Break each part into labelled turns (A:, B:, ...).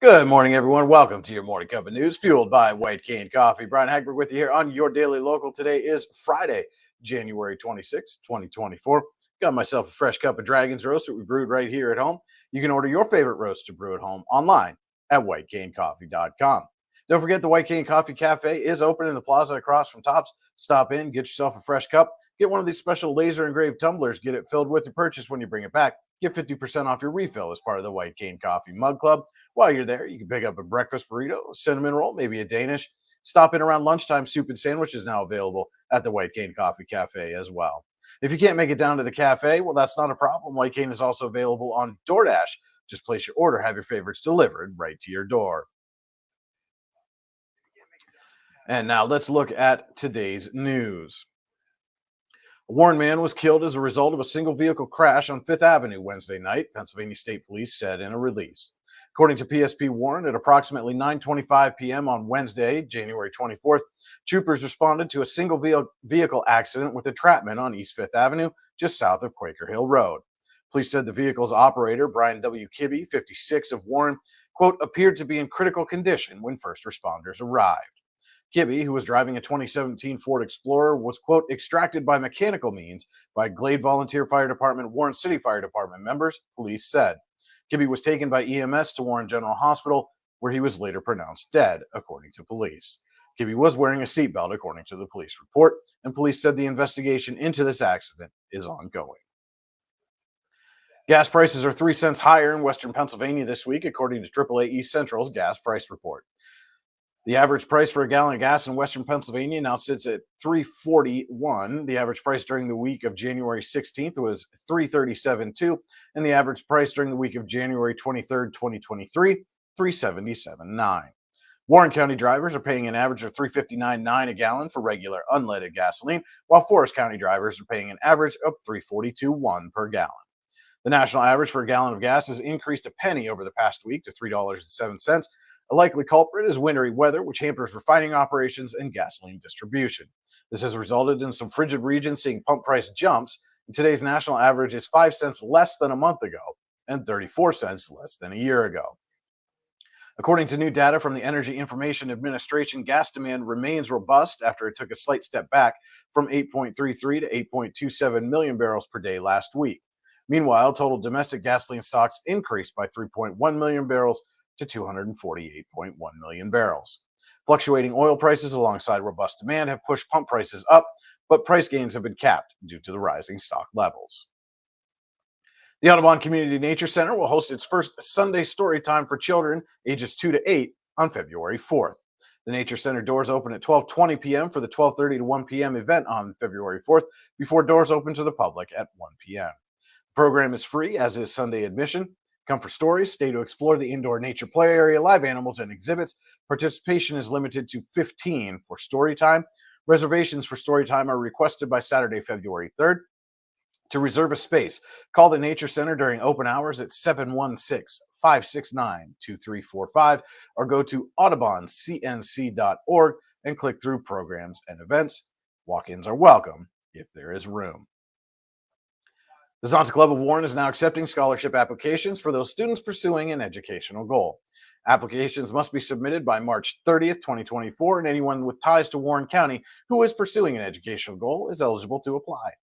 A: Good morning, everyone. Welcome to your morning cup of news, fueled by White Cane Coffee. Brian Hagberg with you here on your daily local. Today is Friday, January 26th, 2024. Got myself a fresh cup of Dragon's Roast that we brewed right here at home. You can order your favorite roast to brew at home online at whitecanecoffee.com. Don't forget the White Cane Coffee Cafe is open in the plaza across from Tops. Stop in, get yourself a fresh cup, get one of these special laser engraved tumblers, get it filled with your purchase when you bring it back. Get 50% off your refill as part of the White Cane Coffee Mug Club. While you're there, you can pick up a breakfast burrito, a cinnamon roll, maybe a Danish. Stop in around lunchtime. Soup and sandwich is now available at the White Cane Coffee Cafe as well. If you can't make it down to the cafe, well, that's not a problem. White Cane is also available on DoorDash. Just place your order, have your favorites delivered right to your door. And now let's look at today's news. A Warren man was killed as a result of a single vehicle crash on Fifth Avenue Wednesday night, Pennsylvania State Police said in a release. According to PSP Warren, at approximately 9:25 p.m. on Wednesday, January 24th, troopers responded to a single vehicle accident with entrapment on East Fifth Avenue, just south of Quaker Hill Road. Police said the vehicle's operator, Brian W. Kibbe, 56 of Warren, quote, appeared to be in critical condition when first responders arrived. Kibbe, who was driving a 2017 Ford Explorer, was, quote, extracted by mechanical means by Glade Volunteer Fire Department, Warren City Fire Department members, police said. Kibbe was taken by EMS to Warren General Hospital, where he was later pronounced dead, according to police. Kibbe was wearing a seatbelt, according to the police report, and police said the investigation into this accident is ongoing. Gas prices are 3 cents higher in western Pennsylvania this week, according to AAA East Central's gas price report. The average price for a gallon of gas in western Pennsylvania now sits at $3.41. The average price during the week of January 16th was $3.37.2, and the average price during the week of January 23rd, 2023, $3.77.9. Warren County drivers are paying an average of $3.59.9 a gallon for regular unleaded gasoline, while Forest County drivers are paying an average of $3.42.1 per gallon. The national average for a gallon of gas has increased a penny over the past week to $3.07. A likely culprit is wintry weather, which hampers refining operations and gasoline distribution. This has resulted in some frigid regions seeing pump price jumps, and today's national average is 5 cents less than a month ago and 34 cents less than a year ago. According to new data from the Energy Information Administration, gas demand remains robust after it took a slight step back from 8.33 to 8.27 million barrels per day last week. Meanwhile, total domestic gasoline stocks increased by 3.1 million barrels to 248.1 million barrels. Fluctuating oil prices alongside robust demand have pushed pump prices up, but price gains have been capped due to the rising stock levels. The Audubon Community Nature Center will host its first Sunday story time for children ages 2 to 8 on February 4th. The Nature Center doors open at 12:20 p.m. for the 12:30 to 1 p.m. event on February 4th, before doors open to the public at 1 p.m. The program is free, as is Sunday admission. Come for stories, stay to explore the indoor nature play area, live animals, and exhibits. Participation is limited to 15 for story time. Reservations for story time are requested by Saturday, February 3rd. To reserve a space, call the Nature Center during open hours at 716-569-2345 or go to audubоncnc.org and click through programs and events. Walk-ins are welcome if there is room. The Zonta Club of Warren is now accepting scholarship applications for those students pursuing an educational goal. Applications must be submitted by March 30th, 2024, and anyone with ties to Warren County who is pursuing an educational goal is eligible to apply.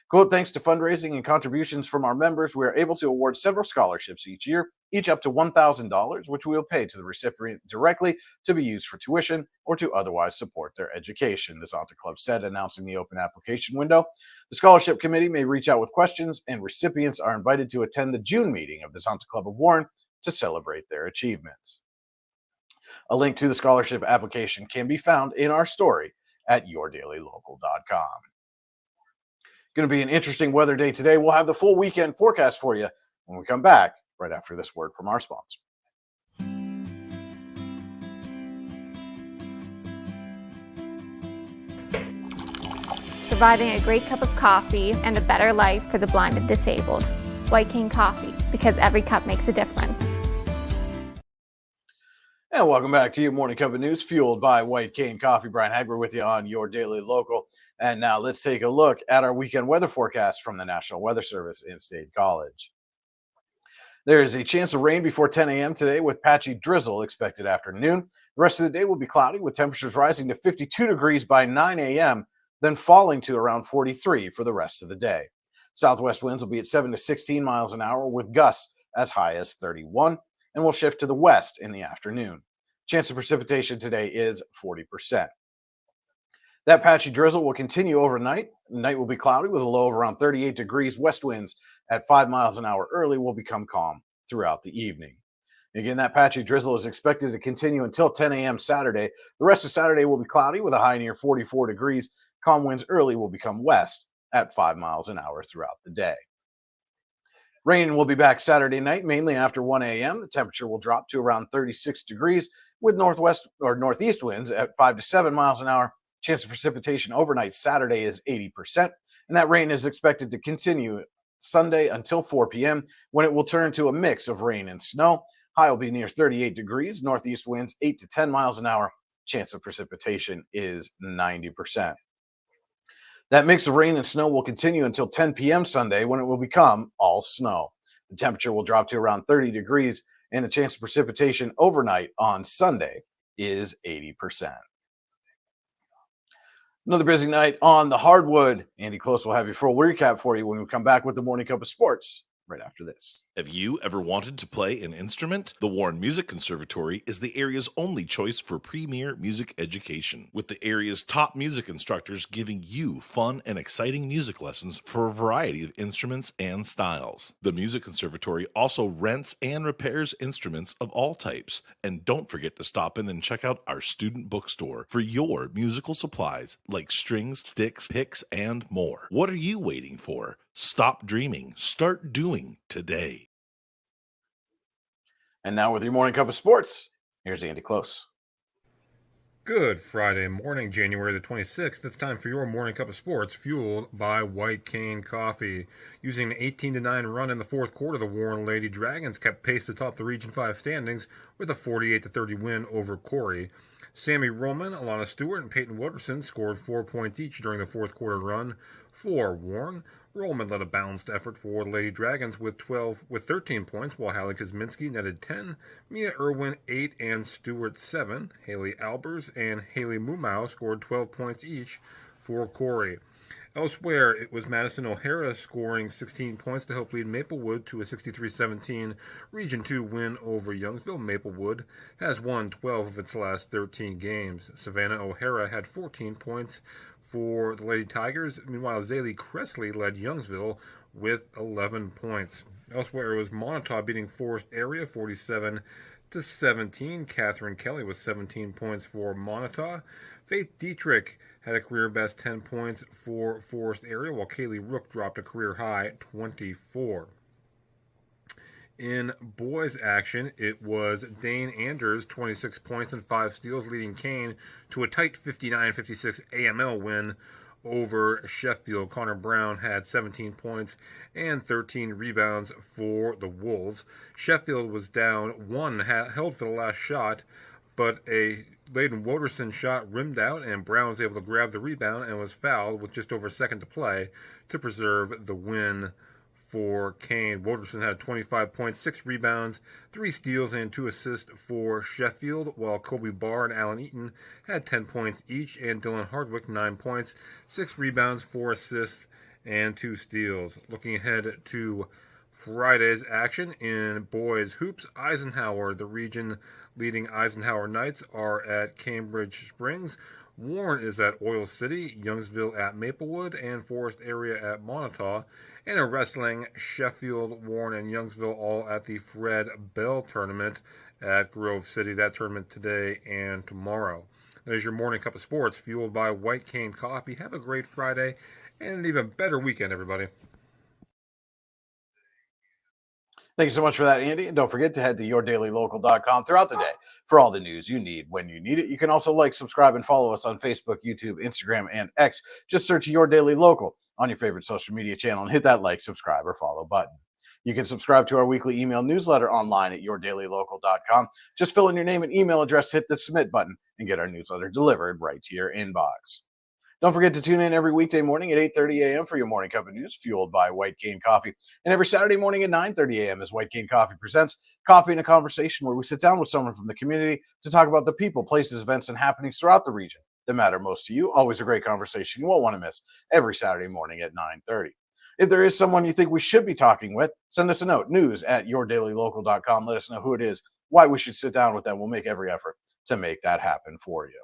A: Quote, thanks to fundraising and contributions from our members, we are able to award several scholarships each year, each up to $1,000, which we will pay to the recipient directly to be used for tuition or to otherwise support their education, the Zonta Club said, announcing the open application window. The scholarship committee may reach out with questions, and recipients are invited to attend the June meeting of the Zonta Club of Warren to celebrate their achievements. A link to the scholarship application can be found in our story at yourdailylocal.com. Going to be an interesting weather day today. We'll have the full weekend forecast for you when we come back right after this word from our sponsor.
B: Providing a great cup of coffee and a better life for the blind and disabled. White Cane Coffee, because every cup makes a difference.
A: And welcome back to your morning cup of news, fueled by White Cane Coffee. Brian Hagberg with you on your daily local. And now let's take a look at our weekend weather forecast from the National Weather Service in State College. There is a chance of rain before 10 a.m. today with patchy drizzle expected after noon. The rest of the day will be cloudy with temperatures rising to 52 degrees by 9 a.m., then falling to around 43 for the rest of the day. Southwest winds will be at 7 to 16 miles an hour with gusts as high as 31 and will shift to the west in the afternoon. Chance of precipitation today is 40%. That patchy drizzle will continue overnight. The night will be cloudy with a low of around 38 degrees. West winds at 5 miles an hour early will become calm throughout the evening. Again, that patchy drizzle is expected to continue until 10 a.m. Saturday. The rest of Saturday will be cloudy with a high near 44 degrees. Calm winds early will become west at 5 miles an hour throughout the day. Rain will be back Saturday night, mainly after 1 a.m. The temperature will drop to around 36 degrees with northwest or northeast winds at 5 to 7 miles an hour. Chance of precipitation overnight Saturday is 80%, and that rain is expected to continue Sunday until 4 p.m. when it will turn to a mix of rain and snow. High will be near 38 degrees, northeast winds 8 to 10 miles an hour. Chance of precipitation is 90%. That mix of rain and snow will continue until 10 p.m. Sunday when it will become all snow. The temperature will drop to around 30 degrees, and the chance of precipitation overnight on Sunday is 80%. Another busy night on the hardwood. Andy Close will have your full recap for you when we come back with the Morning Cup of Sports right after this.
C: Have you ever wanted to play an instrument? The Warren Music Conservatory is the area's only choice for premier music education, with the area's top music instructors giving you fun and exciting music lessons for a variety of instruments and styles. The Music Conservatory also rents and repairs instruments of all types. And don't forget to stop in and check out our student bookstore for your musical supplies like strings, sticks, picks, and more. What are you waiting for? Stop dreaming. Start doing today.
A: And now with your Morning Cup of Sports, here's Andy Close.
D: Good Friday morning, January the 26th. It's time for your Morning Cup of Sports, fueled by White Cane Coffee. Using an 18-9 run in the fourth quarter, the Warren Lady Dragons kept pace atop the Region 5 standings with a 48-30 win over Corey. Sammy Roman, Alana Stewart, and Peyton Wooderson scored 4 points each during the fourth quarter run for Warren. Roman led a balanced effort for the Lady Dragons with 13 points, while Hallie Kosminski netted 10, Mia Irwin 8, and Stewart 7. Haley Albers and Haley Mumau scored 12 points each for Corey. Elsewhere, it was Madison O'Hara scoring 16 points to help lead Maplewood to a 63-17 Region 2 win over Youngsville. Maplewood has won 12 of its last 13 games. Savannah O'Hara had 14 points for the Lady Tigers. Meanwhile, Zaylee Cressley led Youngsville with 11 points. Elsewhere, it was Montauk beating Forest Area 47-17. Catherine Kelly with 17 points for Montauk. Faith Dietrich had a career best 10 points for Forest Area, while Kaylee Rook dropped a career high 24. In boys action, it was Dane Anders, 26 points and 5 steals, leading Kane to a tight 59-56 AML win over Sheffield. Connor Brown had 17 points and 13 rebounds for the Wolves. Sheffield was down 1, held for the last shot, but a Layden Woderson shot rimmed out, and Brown was able to grab the rebound and was fouled with just over a second to play to preserve the win for Kane. Woderson had 25 points, 6 rebounds, 3 steals, and 2 assists for Sheffield, while Kobe Barr and Alan Eaton had 10 points each, and Dylan Hardwick 9 points, 6 rebounds, 4 assists, and 2 steals. Looking ahead to Friday's action in boys hoops, Eisenhower, the region leading Eisenhower Knights, are at Cambridge Springs. Warren is at Oil City, Youngsville at Maplewood, and Forest Area at Montauk. And in wrestling, Sheffield, Warren, and Youngsville all at the Fred Bell Tournament at Grove City. That tournament today and tomorrow. That is your Morning Cup of Sports, fueled by White Cane Coffee. Have a great Friday and an even better weekend, everybody.
A: Thank you so much for that, Andy. And don't forget to head to yourdailylocal.com throughout the day for all the news you need when you need it. You can also like, subscribe, and follow us on Facebook, YouTube, Instagram, and X. Just search Your Daily Local on your favorite social media channel and hit that like, subscribe, or follow button. You can subscribe to our weekly email newsletter online at yourdailylocal.com. Just fill in your name and email address, hit the submit button, and get our newsletter delivered right to your inbox. Don't forget to tune in every weekday morning at 8:30 a.m. for your morning cup of news, fueled by White Cane Coffee. And every Saturday morning at 9:30 a.m. as White Cane Coffee presents Coffee and a Conversation, where we sit down with someone from the community to talk about the people, places, events, and happenings throughout the region that matter most to you. Always a great conversation you won't want to miss every Saturday morning at 9:30. If there is someone you think we should be talking with, send us a note, news@yourdailylocal.com. Let us know who it is, why we should sit down with them. We'll make every effort to make that happen for you.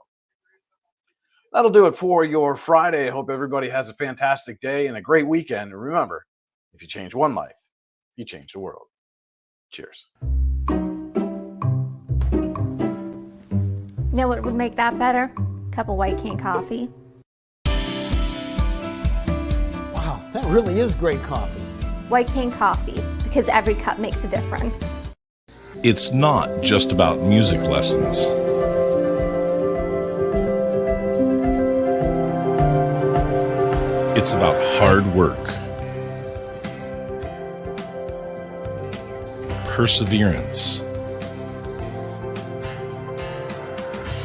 A: That'll do it for your Friday. I hope everybody has a fantastic day and a great weekend. And remember, if you change one life, you change the world. Cheers.
B: Know what would make that better? Cup of White Cane coffee.
E: Wow, that really is great coffee.
B: White Cane coffee, because every cup makes a difference.
C: It's not just about music lessons. It's about hard work, perseverance,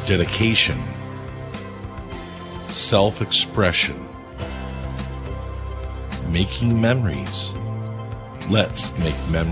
C: dedication, self-expression, making memories. Let's make memories.